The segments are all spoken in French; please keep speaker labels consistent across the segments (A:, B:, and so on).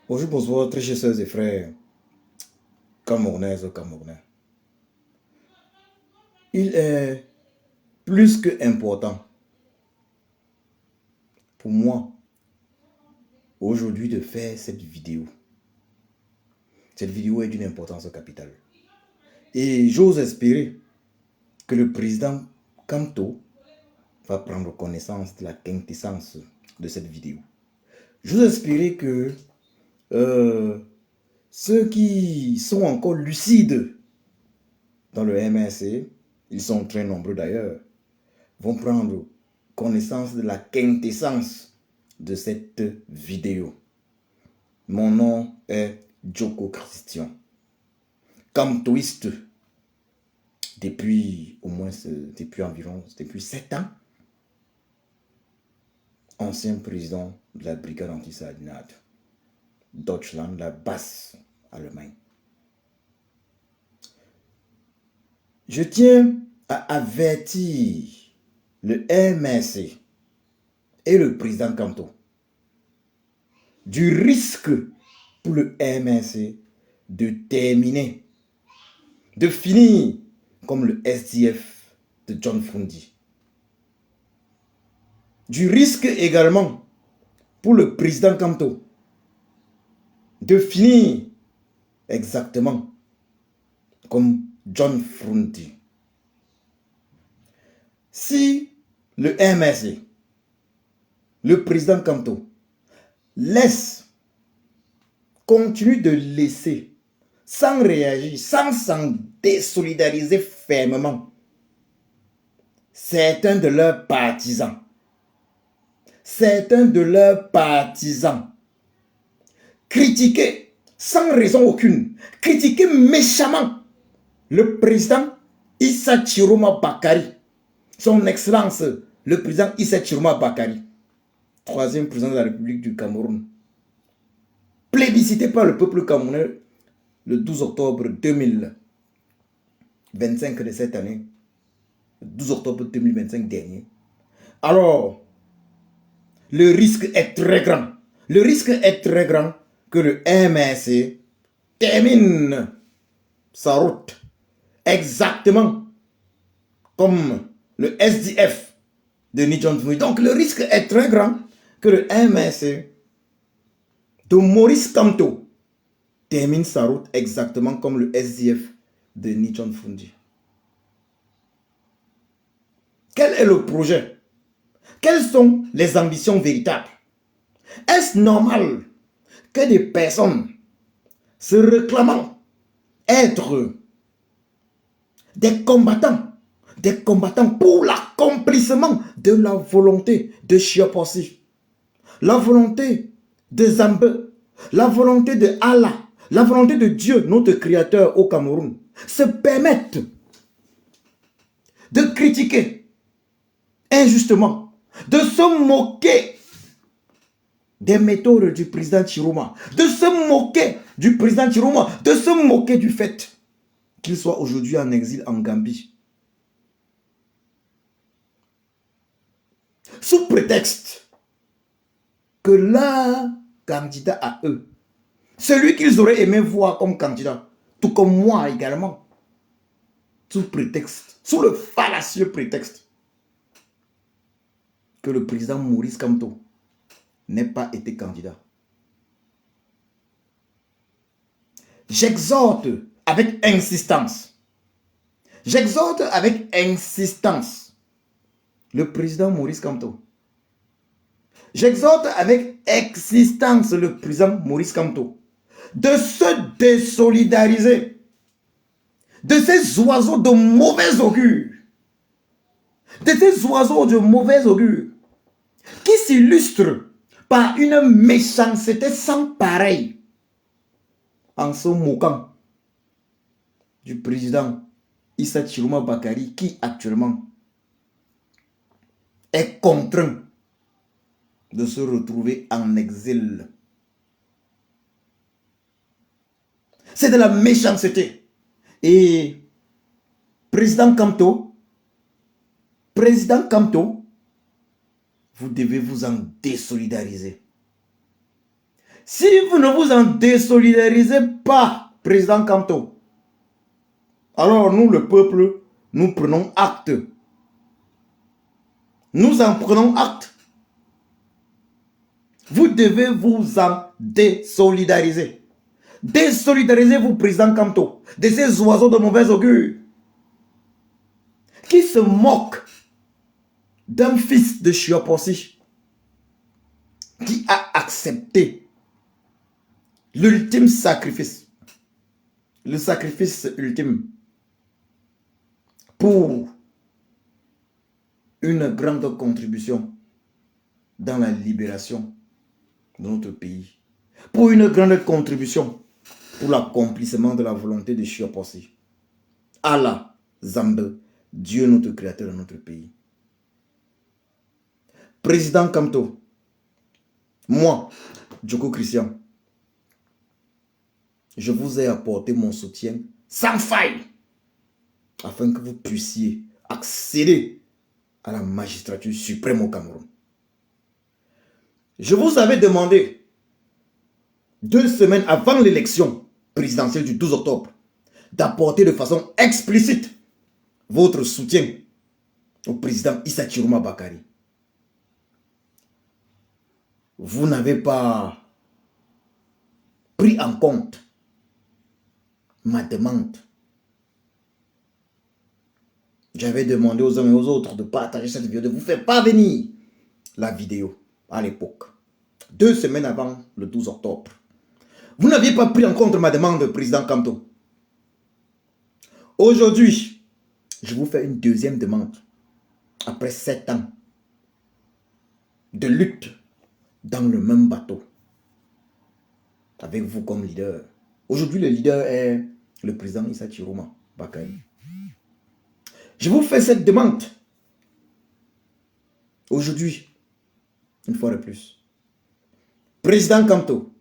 A: Bonjour, bonsoir, très chers sœurs et frères camerounaises et camerounais. Il est plus que important pour moi aujourd'hui de faire cette vidéo. Cette vidéo est d'une importance capitale. Et j'ose espérer que le président Kanto va prendre connaissance de la quintessence de cette vidéo. J'ose espérer que ceux qui sont encore lucides dans le MRC, ils sont très nombreux d'ailleurs, vont prendre connaissance de la quintessence de cette vidéo. Mon nom est Joko Christian, kantoiste depuis depuis 7 ans, ancien président de la brigade anti-sardinate Deutschland, la basse Allemagne. Je tiens à avertir le MRC et le président Kanto du risque pour le MRC de terminer, de finir comme le SDF de John Fundi. Du risque également pour le président Kanto de finir exactement comme John Fundi. Si le MRC, le président Kanto, continue de laisser, sans réagir, sans s'en désolidariser fermement, certains de leurs partisans, critiquer sans raison aucune, critiquer méchamment le président Issa Chiroma Bakary, son excellence, le président Issa Chiroma Bakary, troisième président de la République du Cameroun, plébiscité par le peuple camerounais le 12 octobre 2025 de cette année, le 12 octobre 2025 dernier. Alors, le risque est très grand. Le risque est très grand que le MRC termine sa route exactement comme le SDF de Nijon Fumi. Donc, le risque est très grand que le MRC de Maurice Kamto termine sa route exactement comme le SDF de Nijon Fundi. Quel est le projet? Quelles sont les ambitions véritables? Est-ce normal que des personnes se réclamant être des combattants pour l'accomplissement de la volonté de Chiapossi, la volonté de Zambé, la volonté de Allah, la volonté de Dieu, notre créateur au Cameroun, se permettent de critiquer injustement, de se moquer des méthodes du président Chiroma, de se moquer du président Chiroma, de se moquer du fait qu'il soit aujourd'hui en exil en Gambie. Sous prétexte que leur candidat à eux, celui qu'ils auraient aimé voir comme candidat, tout comme moi également, sous prétexte, sous le fallacieux prétexte que le président Maurice Kamto n'ait pas été candidat. J'exhorte avec insistance le président Maurice Kamto. J'exhorte avec insistance le président Maurice Kamto de se désolidariser de ces oiseaux de mauvais augure, qui s'illustrent par une méchanceté sans pareil en se moquant du président Issa Chiroma Bakary qui actuellement est contraint de se retrouver en exil. C'est de la méchanceté. Et président Kamto, vous devez vous en désolidariser. Si vous ne vous en désolidarisez pas, président Kamto, alors nous, le peuple, nous prenons acte. Nous en prenons acte. Vous devez vous en désolidariser. Désolidarisez-vous, président Kamto, de ces oiseaux de mauvais augure qui se moquent d'un fils de Chiopossi qui a accepté l'ultime sacrifice, le sacrifice ultime pour une grande contribution dans la libération de notre pays, pour une grande contribution pour l'accomplissement de la volonté de Chiopossi. Allah, Zambe, Dieu notre créateur de notre pays. Président Kamto, moi, Djoko Christian, je vous ai apporté mon soutien sans faille afin que vous puissiez accéder à la magistrature suprême au Cameroun. Je vous avais demandé 2 semaines avant l'élection présidentielle du 12 octobre d'apporter de façon explicite votre soutien au président Issa Chiroma Bakary. Vous n'avez pas pris en compte ma demande. J'avais demandé aux uns et aux autres de partager cette vidéo, de vous faire parvenir la vidéo à l'époque, 2 semaines avant le 12 octobre. Vous n'aviez pas pris en compte ma demande, président Kamto. Aujourd'hui, je vous fais une deuxième demande. Après 7 ans de lutte dans le même bateau, avec vous comme leader. Aujourd'hui, le leader est le président Issa Chiroma Bakary. Je vous fais cette demande. Aujourd'hui, une fois de plus. Président Kamto,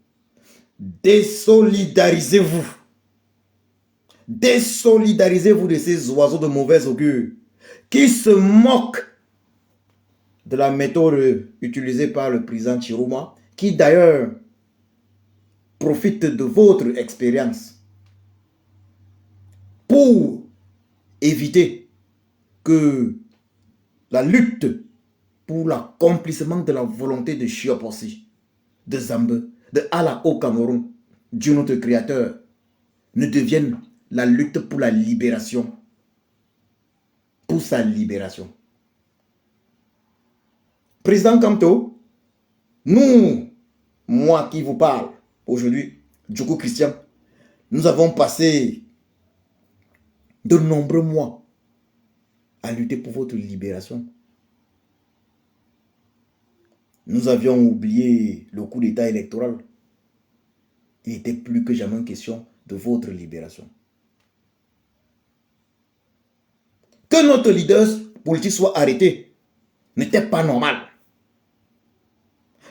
A: désolidarisez-vous. Désolidarisez-vous de ces oiseaux de mauvais augure qui se moquent de la méthode utilisée par le président Chiroma, qui d'ailleurs profite de votre expérience pour éviter que la lutte pour l'accomplissement de la volonté de Chiopossi, de Zambe, de Allah au Cameroun, Dieu notre créateur, ne devienne la lutte pour la libération, pour sa libération. Président Kamto, nous, moi qui vous parle aujourd'hui, Djoko Christian, nous avons passé de nombreux mois à lutter pour votre libération. Nous avions oublié le coup d'état électoral. Il était plus que jamais une question de votre libération. Que notre leader politique soit arrêté n'était pas normal.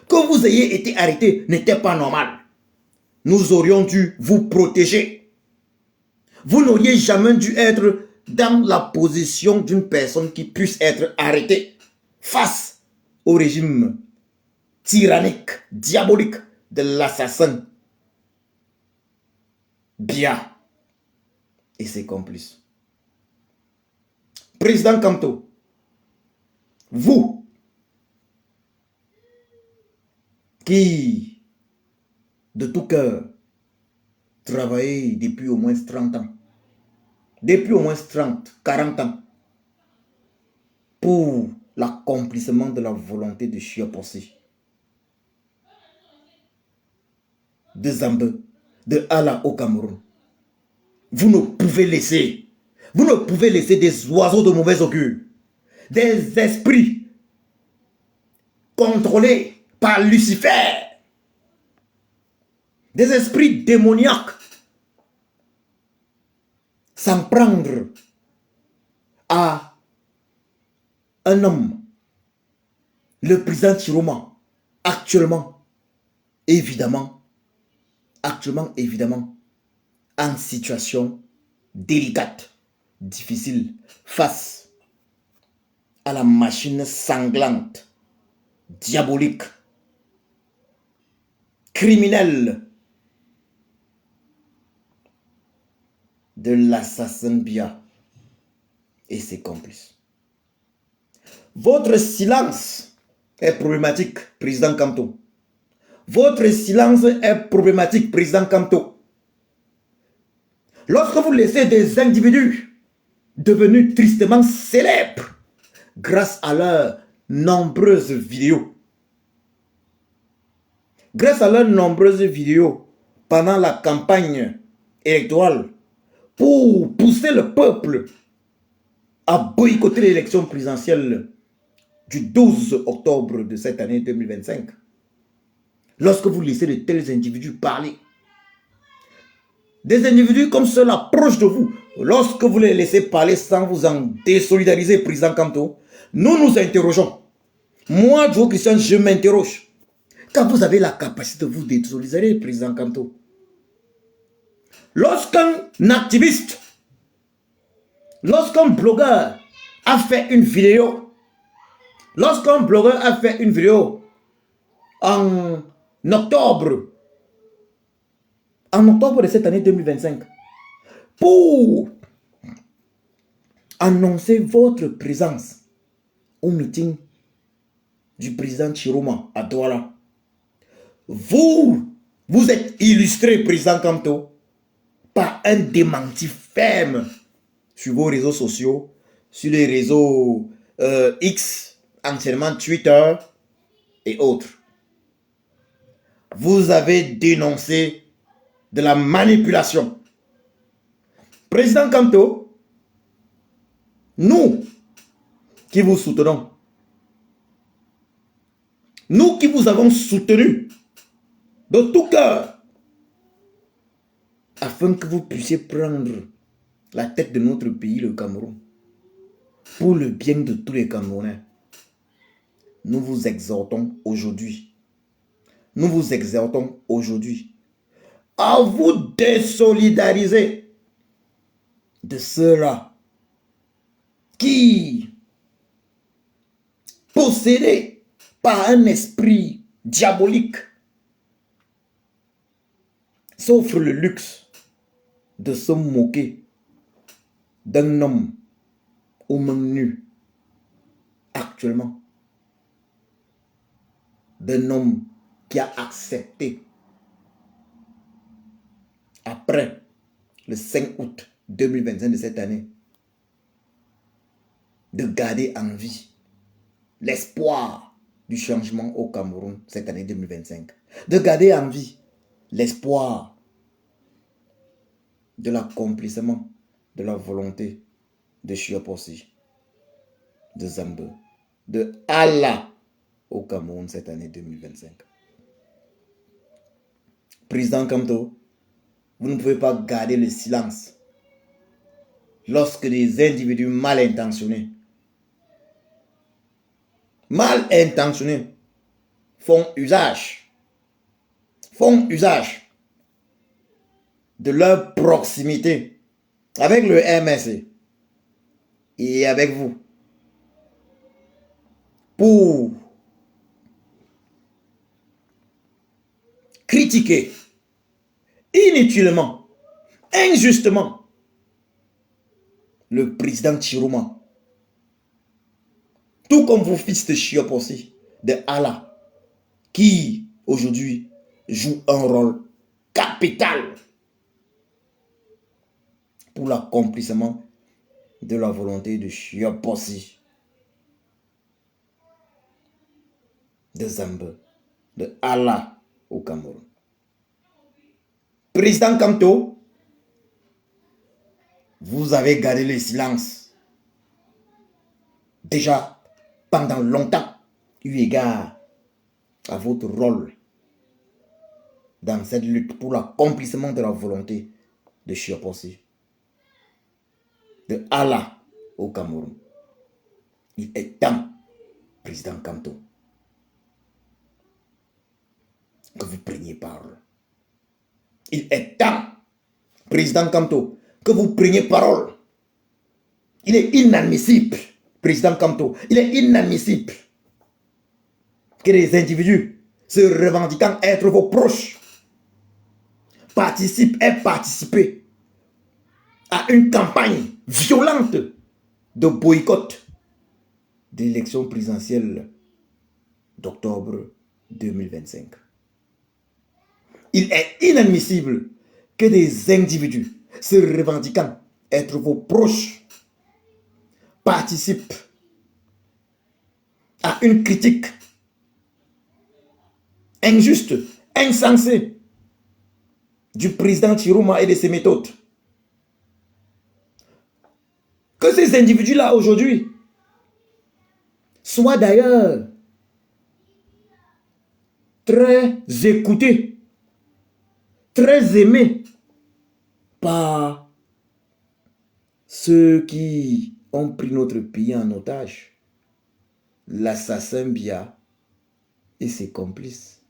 A: Que vous ayez été arrêté n'était pas normal. Nous aurions dû vous protéger. Vous n'auriez jamais dû être dans la position d'une personne qui puisse être arrêtée face au régime tyrannique, diabolique de l'assassin Biya et ses complices. Président Kamto, vous qui de tout cœur travaillez depuis au moins 30 ans, depuis au moins 30, 40 ans, pour l'accomplissement de la volonté de Chiopossi, de Zambe, de Allah au Cameroun. Vous ne pouvez laisser des oiseaux de mauvais augure, des esprits contrôlés par Lucifer, des esprits démoniaques s'en prendre à un homme, le président Chiroma, actuellement, évidemment, en situation délicate, difficile, face à la machine sanglante, diabolique criminel de l'assassin Biya et ses complices. Votre silence est problématique, président Kamto. Votre silence est problématique, président Kamto. Lorsque vous laissez des individus devenus tristement célèbres grâce à leurs nombreuses vidéos, pendant la campagne électorale pour pousser le peuple à boycotter l'élection présidentielle du 12 octobre de cette année 2025. Lorsque vous laissez de tels individus parler, des individus comme ceux-là proches de vous, lorsque vous les laissez parler sans vous en désolidariser, président Kamto, nous nous interrogeons. Moi, Joe Christian, je m'interroge. Quand vous avez la capacité de vous désolidariser, président Kamto, lorsqu'un activiste, lorsqu'un blogueur a fait une vidéo, en octobre de cette année 2025, pour annoncer votre présence au meeting du président Chiroma à Douala, vous êtes illustré, président Kamto, par un démenti ferme sur vos réseaux sociaux, sur les réseaux X, anciennement Twitter et autres. Vous avez dénoncé de la manipulation. Président Kamto, nous qui vous soutenons, nous qui vous avons soutenu de tout cœur, afin que vous puissiez prendre la tête de notre pays, le Cameroun, pour le bien de tous les Camerounais, nous vous exhortons aujourd'hui à vous désolidariser de ceux-là qui, possédés par un esprit diabolique, s'offrent le luxe de se moquer d'un homme aux mains nues actuellement, d'un homme qui a accepté après le 5 août 2025 de cette année de garder en vie l'espoir du changement au Cameroun cette année 2025, de garder en vie l'espoir de l'accomplissement de la volonté de Chiapossi, de Zambé, de Allah au Cameroun cette année 2025. Président Kamto, vous ne pouvez pas garder le silence lorsque des individus mal intentionnés font usage de leur proximité avec le MSC et avec vous pour critiquer inutilement, injustement le président Chiroma, tout comme vos fils de Chiapossi, de Allah, qui aujourd'hui joue un rôle capital pour l'accomplissement de la volonté de Chiapossi, de Zambé, de Allah au Cameroun. Président Kamto, vous avez gardé le silence déjà pendant longtemps, eu égard à votre rôle dans cette lutte pour l'accomplissement de la volonté de Chiapossi, de Allah au Cameroun. Il est temps, président Kamto, que vous preniez parole. Il est temps, président Kamto, que vous preniez parole. Il est inadmissible, président Kamto, il est inadmissible que les individus se revendiquant être vos proches, participer à une campagne violente de boycott de l'élection présidentielle d'octobre 2025. Il est inadmissible que des individus se revendiquant être vos proches participent à une critique injuste, insensée du président Chiroma et de ses méthodes. Que ces individus-là aujourd'hui soient d'ailleurs très écoutés, très aimés par ceux qui ont pris notre pays en otage, l'assassin Bia et ses complices,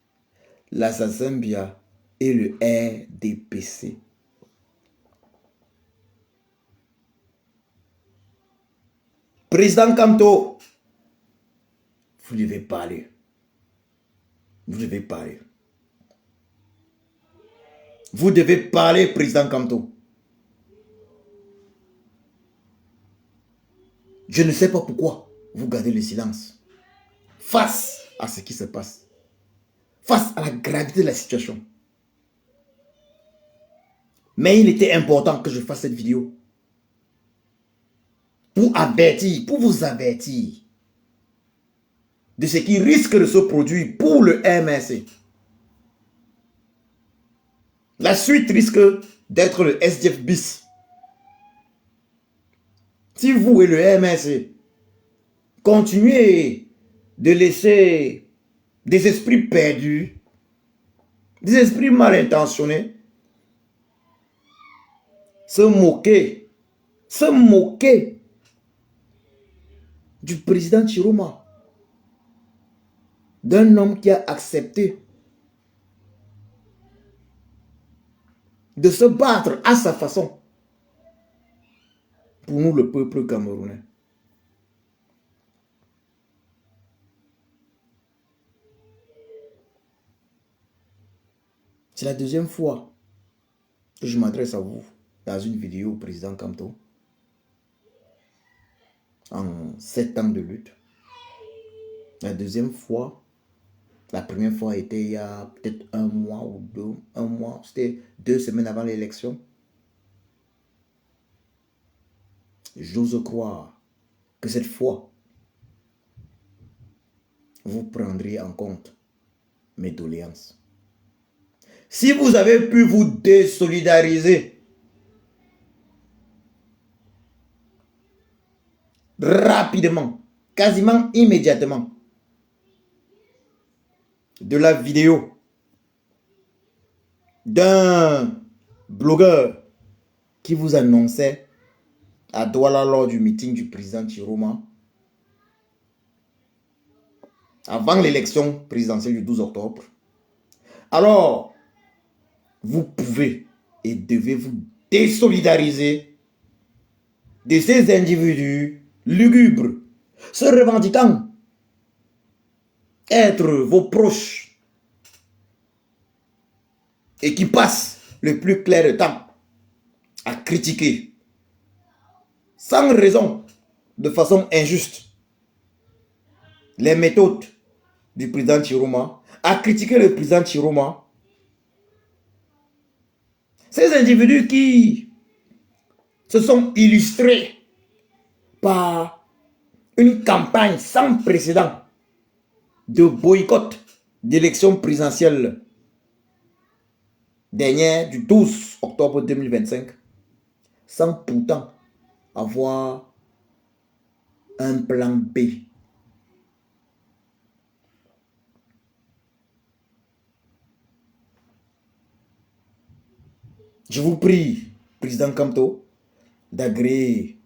A: l'assassin Bia et le RDPC. Président Kamto, vous devez parler. Vous devez parler. Vous devez parler, président Kamto. Je ne sais pas pourquoi vous gardez le silence face à ce qui se passe, face à la gravité de la situation. Mais il était important que je fasse cette vidéo pour vous avertir de ce qui risque de se produire pour le MRC. La suite risque d'être le SDF bis. Si vous et le MRC continuez de laisser des esprits perdus, des esprits mal intentionnés, se moquer du président Chiroma, d'un homme qui a accepté de se battre à sa façon pour nous, le peuple camerounais. C'est la deuxième fois que je m'adresse à vous dans une vidéo au président Kamto en 7 ans de lutte. La deuxième fois, la première fois était il y a peut-être un mois ou deux, c'était 2 semaines avant l'élection. J'ose croire que cette fois, vous prendrez en compte mes doléances. Si vous avez pu vous désolidariser rapidement, quasiment immédiatement, de la vidéo d'un blogueur qui vous annonçait à Douala lors du meeting du président Chiroma, avant l'élection présidentielle du 12 octobre, alors vous pouvez et devez vous désolidariser de ces individus lugubres, se revendiquant être vos proches et qui passent le plus clair de temps à critiquer sans raison, de façon injuste, les méthodes du président Chiroma, à critiquer le président Chiroma. Ces individus qui se sont illustrés par une campagne sans précédent de boycott d'élection présidentielle dernière du 12 octobre 2025, sans pourtant avoir un plan B. Je vous prie, président Kamto, d'agréer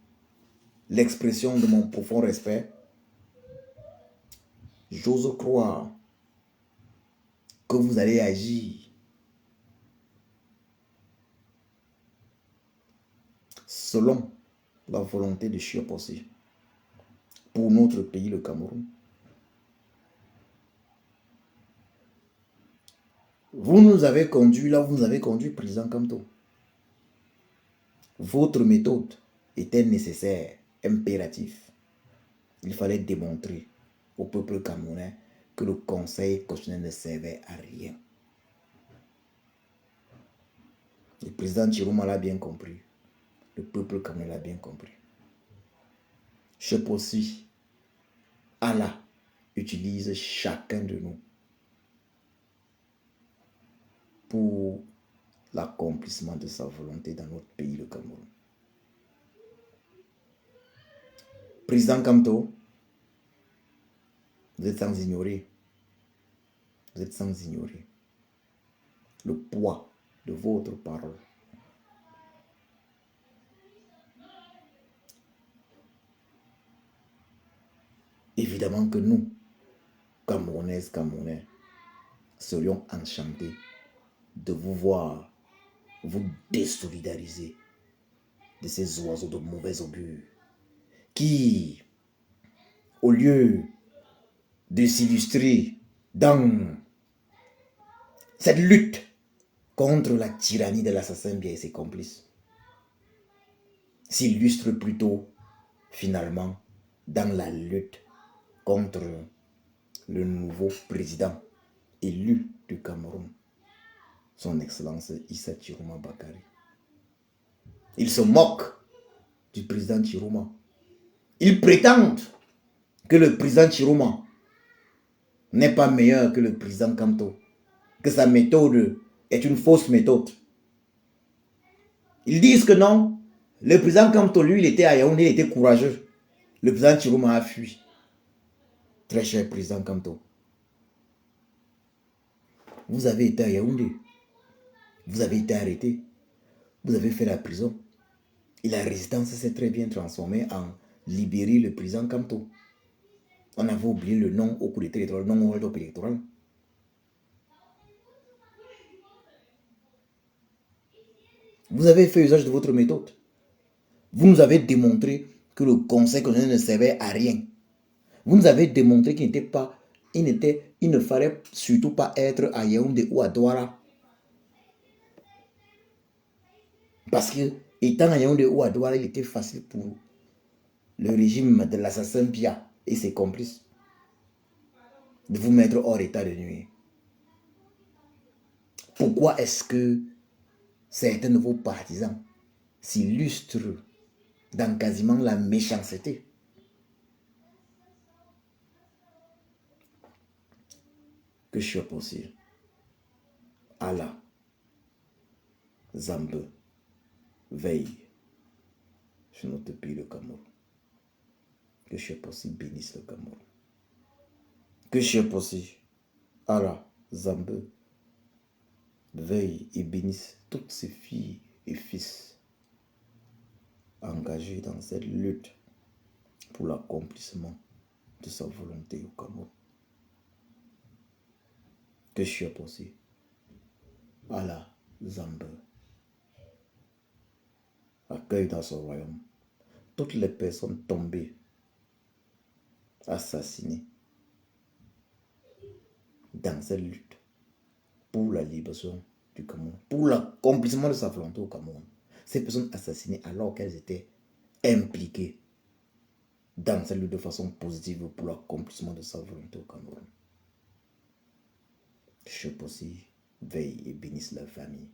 A: l'expression de mon profond respect. J'ose croire que vous allez agir selon la volonté de Chiapossi pour notre pays, le Cameroun. Vous nous avez conduit là, vous nous avez conduit, président Kamto. Votre méthode était nécessaire, impérative. Il fallait démontrer au peuple camerounais que le Conseil constitutionnel ne servait à rien. Le président Chiroma l'a bien compris. Le peuple camerounais l'a bien compris. Je poursuis. Allah utilise chacun de nous pour l'accomplissement de sa volonté dans notre pays, le Cameroun. Président Kamto, vous êtes sans ignorer. Vous êtes sans ignorer le poids de votre parole. Évidemment que nous, Camerounaises, Camerounais, serions enchantés de vous voir vous désolidariser de ces oiseaux de mauvais augure qui, au lieu de s'illustrer dans cette lutte contre la tyrannie de l'assassin bien et ses complices, s'illustre plutôt finalement dans la lutte contre le nouveau président élu du Cameroun, son Excellence Issa Chiroma Bakary. Ils se moquent du président Chiroma. Ils prétendent que le président Chiroma n'est pas meilleur que le président Kamto, que sa méthode est une fausse méthode. Ils disent que non, le président Kamto, lui, il était à Yaoundé, il était courageux. Le président Chiroma a fui. Très cher président Kamto, vous avez été à Yaoundé, vous avez été arrêté, vous avez fait la prison. Et la résistance s'est très bien transformée en libérer le président Kamto. On avait oublié le nom au coup d'état électoral, le nom au hold-up électoral. Vous avez fait usage de votre méthode. Vous nous avez démontré que le Conseil constitutionnel ne servait à rien. Vous nous avez démontré qu'il n'était pas, il ne fallait surtout pas être à Yaoundé ou à Douala. Parce que, étant à Yaoundé ou à Douala, il était facile pour le régime de l'assassin Pia et ses complices de vous mettre hors état de nuire. Pourquoi est-ce que certains de vos partisans s'illustrent dans quasiment la méchanceté? Que je possible. Allah, Zambe, veille sur notre pays, le Cameroun. Que je possible bénisse le Cameroun. Que je possible. Allah, Zambe, veille et bénisse toutes ces filles et fils engagés dans cette lutte pour l'accomplissement de sa volonté au Cameroun. Que je possible. Allah, Zambe, accueille dans son royaume toutes les personnes tombées, assassinées dans cette lutte pour la libération du Cameroun, pour l'accomplissement de sa volonté au Cameroun. Ces personnes assassinées alors qu'elles étaient impliquées dans cette lutte de façon positive pour l'accomplissement de sa volonté au Cameroun. Je possible, veille et bénisse la famille.